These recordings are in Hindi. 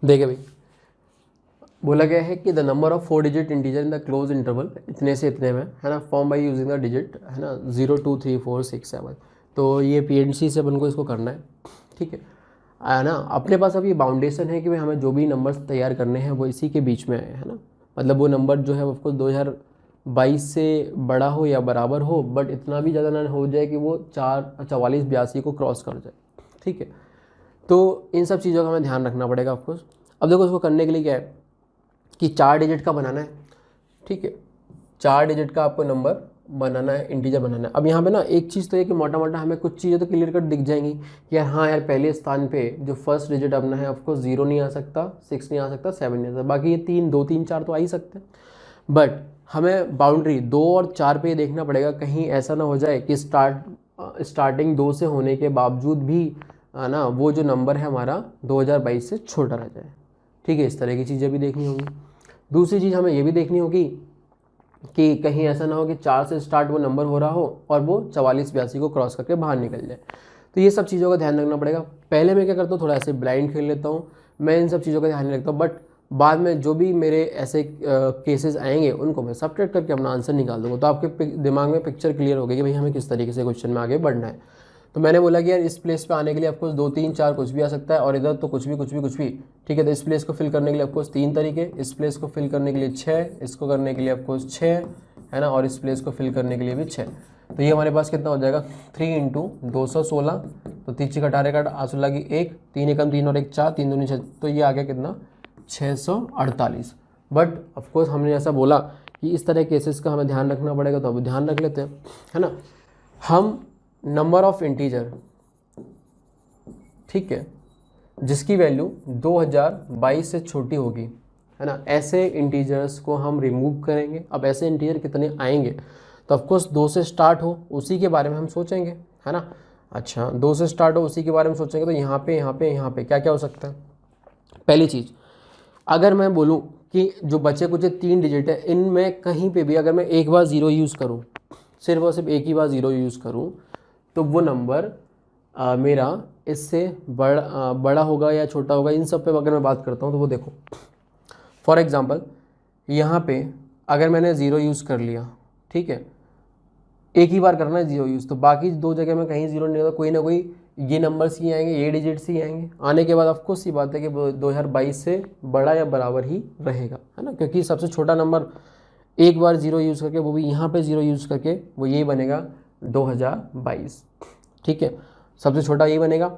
देखिए भाई, बोला गया है कि the number of 4 digit integer in the close interval इतने से इतने में, है ना, form by using the digit, है ना, 0 2 3 4 6 7। तो ये PNC से अपन को इसको करना है, ठीक है ना। अपने पास अभी बाउंडेशन है कि भाई हमें जो भी नंबर्स तैयार करने हैं वो इसी के बीच में है ना। मतलब वो नंबर जो है ऑफकोर्स 2022 से बड़ा हो या बराबर हो, बट इतना भी ज़्यादा ना हो जाए कि वो 44 82 को क्रॉस कर जाए, ठीक है। तो इन सब चीज़ों का हमें ध्यान रखना पड़ेगा ऑफकोर्स। अब देखो इसको करने के लिए क्या है कि 4 डिजिट का बनाना है, ठीक है। 4 डिजिट का आपको नंबर बनाना है, इंटीजर बनाना है। अब यहाँ पे ना एक चीज़ तो है कि मोटा मोटा हमें कुछ चीज़ें तो क्लियर कट दिख जाएंगी कि यार हाँ यार, पहले स्थान पे जो फर्स्ट डिजिट अपना है ऑफकोर्स 0 नहीं आ सकता, 6 नहीं आ सकता, 7 नहीं आ सकता, बाकी ये 3 2 3 4 तो आ ही सकते हैं। बट हमें बाउंड्री 2 और 4 पे ये देखना पड़ेगा, कहीं ऐसा ना हो जाए कि स्टार्टिंग 2 से होने के बावजूद भी ना वो जो नंबर है हमारा 2022 से छोटा रह जाए, ठीक है। इस तरह की चीज़ें भी देखनी होगी। दूसरी चीज़ हमें ये भी देखनी होगी कि कहीं ऐसा ना हो कि 4 से स्टार्ट वो नंबर हो रहा हो और वो 44 82 को क्रॉस करके बाहर निकल जाए। तो ये सब चीज़ों का ध्यान रखना पड़ेगा। पहले मैं क्या करता हूँ, थोड़ा ऐसे ब्लाइंड खेल लेता हूँ, मैं इन सब चीज़ों का ध्यान नहीं रखता हूँ, बट बाद में जो भी मेरे ऐसे केसेस आएंगे उनको मैं सबट्रैक्ट करके अपना आंसर निकाल दूंगा। तो आपके दिमाग में पिक्चर क्लियर हो गई कि भाई हमें किस तरीके से क्वेश्चन में आगे बढ़ना है। तो मैंने बोला कि यार इस प्लेस पे आने के लिए आपको 2 3 4 कुछ भी आ सकता है, और इधर तो कुछ भी, ठीक है। तो इस प्लेस को फिल करने के लिए आपको 3 तरीके, इस प्लेस को फिल करने के लिए 6, इसको करने के लिए आपको 6, है ना, और इस प्लेस को फिल करने के लिए भी 6। तो ये हमारे पास कितना हो जाएगा, 3 इंटू 216, तो 3 कटारे काट 8 लगी 1, 3 एकम 3 और 1 4, 3 दूनी 6, तो ये आ गया कितना 648। बट ऑफकोर्स हमने ऐसा बोला कि इस तरह केसेस का हमें ध्यान रखना पड़ेगा, तो अब ध्यान रख लेते हैं, है ना। हम नंबर ऑफ इंटीजर, ठीक है, जिसकी वैल्यू 2022 से छोटी होगी, है ना, ऐसे इंटीजर्स को हम रिमूव करेंगे। अब ऐसे इंटीजर कितने आएंगे, तो ऑफकोर्स 2 से स्टार्ट हो उसी के बारे में हम सोचेंगे, है ना। अच्छा, 2 से स्टार्ट हो उसी के बारे में सोचेंगे, तो यहाँ पे क्या क्या हो सकता है। पहली चीज़, अगर मैं बोलूँ कि जो बचे कुछ 3 डिजिट है, इनमें कहीं पे भी अगर मैं एक बार 0 यूज़ करूँ, सिर्फ और सिर्फ एक ही बार 0 यूज़ करूँ, तो वो नंबर मेरा इससे बड़ा होगा या छोटा होगा। इन सब पे अगर मैं बात करता हूँ तो वो देखो, फॉर एग्ज़ाम्पल यहाँ पे अगर मैंने 0 यूज़ कर लिया, ठीक है, एक ही बार करना है 0 यूज़, तो बाकी 2 जगह में कहीं 0 नहीं होगा, कोई ना कोई ये नंबर्स ही आएंगे, ये डिजिट्स ही आएंगे। आने के बाद ऑफकोर्स सी बात है कि 2022 से बड़ा या बराबर ही रहेगा, है ना, क्योंकि सबसे छोटा नंबर एक बार 0 यूज़ करके, वो भी यहाँ पे 0 यूज़ करके, वो यही बनेगा 2022, ठीक है। सबसे छोटा यही बनेगा,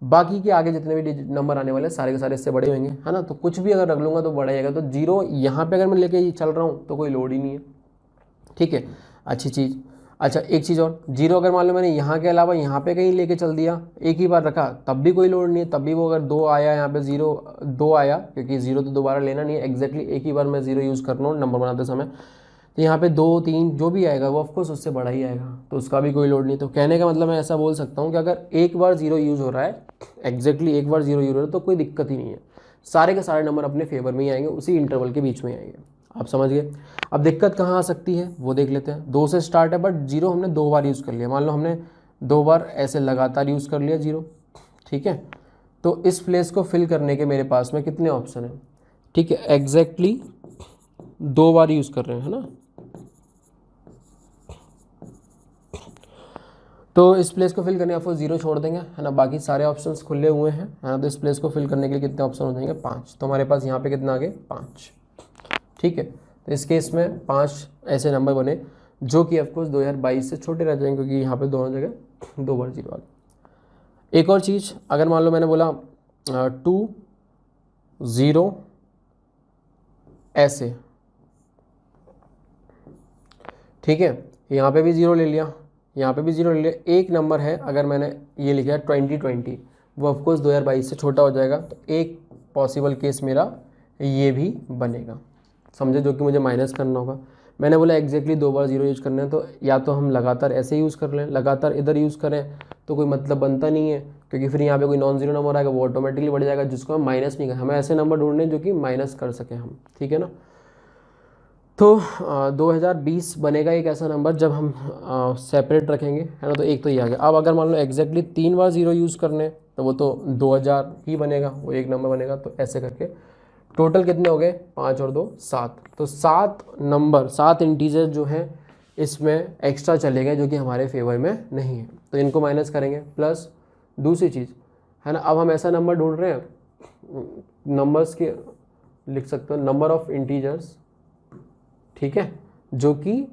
बाकी के आगे जितने भी नंबर आने वाले हैं सारे के सारे इससे बड़े होंगे, है ना। तो कुछ भी अगर रख लूँगा तो बड़ा ही आएगा। तो 0 यहाँ पे अगर मैं लेके चल रहा हूँ तो कोई लोड ही नहीं है, ठीक है, अच्छी चीज़। अच्छा, एक चीज़ और, 0 अगर मान लो मैंने यहाँ के अलावा यहाँ पे कहीं लेके चल दिया, एक ही बार रखा, तब भी कोई लोड नहीं है, तब भी वो अगर 2 आया यहाँ पे 0 2 आया, क्योंकि 0 तो दोबारा लेना नहीं है, एग्जैक्टली एक ही बार मैं 0 यूज़ कर रहा हूँ नंबर बनाते समय, तो यहाँ पे 2 3 जो भी आएगा वो ऑफकोर्स उससे बड़ा ही आएगा, तो उसका भी कोई लोड नहीं। तो कहने का मतलब मैं ऐसा बोल सकता हूँ कि अगर एक बार 0 यूज़ हो रहा है, एग्जैक्टली एक बार 0 यूज़ हो रहा है, तो कोई दिक्कत ही नहीं है, सारे के सारे नंबर अपने फेवर में ही आएंगे, उसी इंटरवल के बीच में ही आएंगे। आप समझ गए। अब दिक्कत कहाँ आ सकती है वो देख लेते हैं। 2 से स्टार्ट है, बट 0 हमने 2 बार यूज़ कर लिया, मान लो हमने 2 बार ऐसे लगातार यूज़ कर लिया 0, ठीक है। तो इस प्लेस को फिल करने के मेरे पास में कितने ऑप्शन हैं, ठीक है, एग्जैक्टली 2 बार यूज़ कर रहे हैं, है ना। तो इस प्लेस को फिल करने आपको 0 छोड़ देंगे, है ना, बाकी सारे ऑप्शंस खुले हुए हैं, है ना। तो इस प्लेस को फिल करने के लिए कितने ऑप्शन हो जाएंगे, 5। तो हमारे पास यहाँ पे कितना आ गए, 5, ठीक है। तो इस केस में 5 ऐसे नंबर बने जो कि ऑफकोर्स 2022 से छोटे रह जाएंगे, क्योंकि यहाँ पे दोनों जगह 2 बार 0 आ गया। एक और चीज़, अगर मान लो मैंने बोला 2 0 ऐसे, ठीक है, यहाँ पे भी 0 ले लिया, यहाँ पे भी 0 ले लिया। एक नंबर है अगर मैंने ये लिखा है 2020, वो ऑफकोर्स 2022 से छोटा हो जाएगा, तो एक पॉसिबल केस मेरा ये भी बनेगा, समझे, जो कि मुझे माइनस करना होगा। मैंने बोला एग्जैक्टली 2 बार 0 यूज़ करना है, तो या तो हम लगातार ऐसे यूज़ कर लें, लगातार इधर यूज़ करें तो कोई मतलब बनता नहीं है, क्योंकि फिर यहाँ पे कोई नॉन जीरो नंबर आएगा वो ऑटोमेटिकली बढ़ जाएगा, जिसको हम माइनस नहीं कर, हमें ऐसे नंबर ढूंढने जो कि माइनस कर सकें हम, ठीक है ना। तो 2020 बनेगा एक ऐसा नंबर जब हम सेपरेट रखेंगे, है ना। तो एक तो ये आ गया। अब अगर मान लो एग्जैक्टली 3 बार 0 यूज़ करने, तो वो तो 2000 ही बनेगा, वो एक नंबर बनेगा। तो ऐसे करके टोटल कितने हो गए, 5 और 2 7। तो 7 नंबर, 7 इंटीजर जो हैं इसमें एक्स्ट्रा चले गए जो कि हमारे फेवर में नहीं है, तो इनको माइनस करेंगे। प्लस दूसरी चीज़ है ना, अब हम ऐसा नंबर ढूंढ रहे हैं, नंबर्स के लिख सकते हो नंबर ऑफ इंटीजर्स, ठीक है, जो कि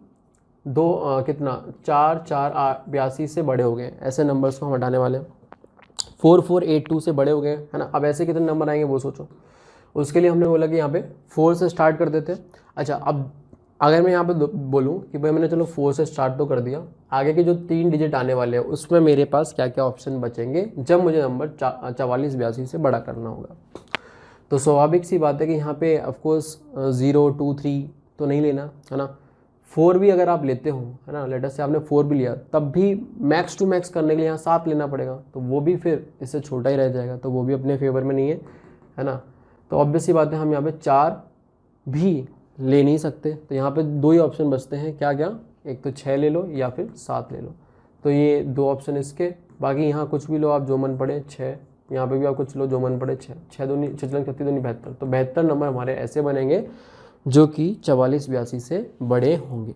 कितना 4 4 82 से बड़े हो गए, ऐसे नंबर्स को हम हटाने वाले हैं। 4482 से बड़े हो गए, है ना। अब ऐसे कितने नंबर आएंगे वो सोचो। उसके लिए हमने बोला कि यहाँ पे 4 से स्टार्ट कर देते हैं। अच्छा, अब अगर मैं यहाँ पे बोलूँ कि भाई मैंने चलो 4 से स्टार्ट तो कर दिया, आगे के जो 3 डिजिट आने वाले हैं उसमें मेरे पास क्या क्या ऑप्शन बचेंगे जब मुझे नंबर 44 82 से बड़ा करना होगा। तो स्वाभाविक सी बात है कि यहाँ पे ऑफकोर्स 0 2 3 तो नहीं लेना, है ना। 4 भी अगर आप लेते हो, है ना, लेटर से आपने 4 भी लिया, तब भी मैक्स टू मैक्स करने के लिए यहाँ 7 लेना पड़ेगा, तो वो भी फिर इससे छोटा ही रह जाएगा, तो वो भी अपने फेवर में नहीं है ना। तो ऑब्वियस सी बात है हम यहाँ पे 4 भी ले नहीं सकते, तो यहाँ पे 2 ही ऑप्शन बचते हैं, क्या क्या, एक तो 6 ले लो या फिर 7 ले लो। तो ये 2 ऑप्शन इसके, बाकी यहाँ कुछ भी लो आप जो मन पड़े, 6 यहाँ पे भी आप कुछ लो जो मन पड़े, 6 6 दूनी 6 36 दूनी 72, तो 72 नंबर हमारे ऐसे बनेंगे जो कि 44 82 से बड़े होंगे,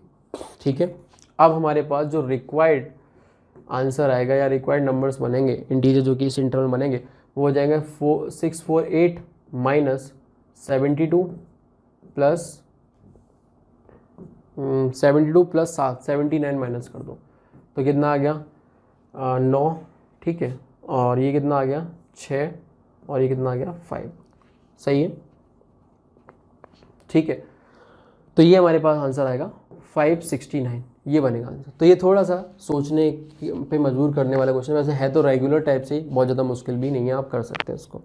ठीक है। अब हमारे पास जो रिक्वायर्ड आंसर आएगा या रिक्वायर्ड नंबर्स बनेंगे इंटीजर जो कि इस इंटरवल बनेंगे, वो हो जाएंगे 648 माइनस 72 प्लस 72 प्लस 7 79 माइनस कर दो, तो कितना आ गया 9, ठीक है। और ये कितना आ गया 6, और ये कितना आ गया 5, सही है, ठीक है। तो ये हमारे पास आंसर आएगा 569, ये बनेगा आंसर। तो ये थोड़ा सा सोचने पे मजबूर करने वाला क्वेश्चन, वैसे है तो रेगुलर टाइप से ही, बहुत ज़्यादा मुश्किल भी नहीं है, आप कर सकते हैं इसको।